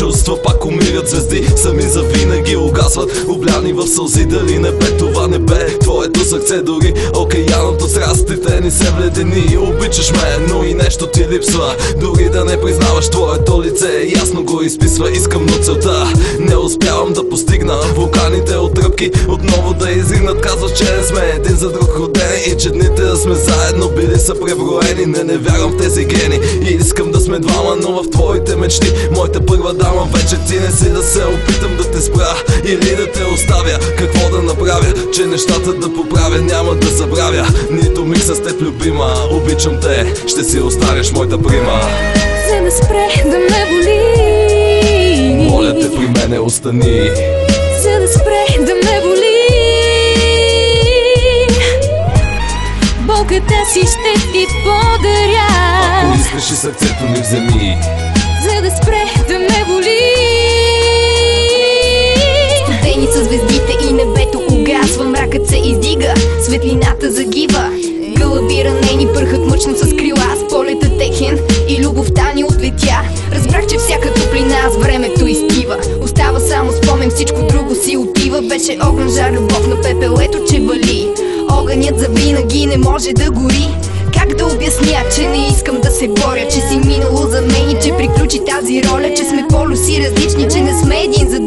чувства пак умират, звезди сами завинаги угасват, обляни в сълзи. Дали небе, това небе, твоето сърце, дори океаното, страстите ни се вледени. Обичаш ме, но и нещо ти липсва, дори да не признаваш, твоето лице ясно го изписва. Искам, но целта не успявам да постигна. Вулканите от тръпки отново да изригнат. Казваш, че не сме един за друг родени и че дните да сме заедно били са преброени. Не вярвам в тези гени и искам да сме двама, но в твоите мечти, моята първа дама, вече ти не си. Да се опитам да те спра или да те оставя. Какво да направя, че нещата да поправя? Няма да забравя нито миг с теб, любима. Обичам те, ще си останеш моята прима. За да спре да ме боли, моля те, при мене остани. За да спре да ме боли, болката си ще ти подаря. Ако искаш и сърцето ми вземи. За да спре да ме боли. Студени са звездите и небето угасва, мракът се издига, светлината загива. Гълъби ранени пърхат мъчно с крила, с полета техен и любовта ни отлетя. Разбрах, че всяка топлина с времето изтива, остава само спомен, всичко друго си отива. Беше огън, жар, любов на пепелето, че вали. Огънят завинаги не може да гори. Как да обясня, че не искам да се боря, че си минало за мен и че приключи тази роля, че сме полюси различни, че не сме един за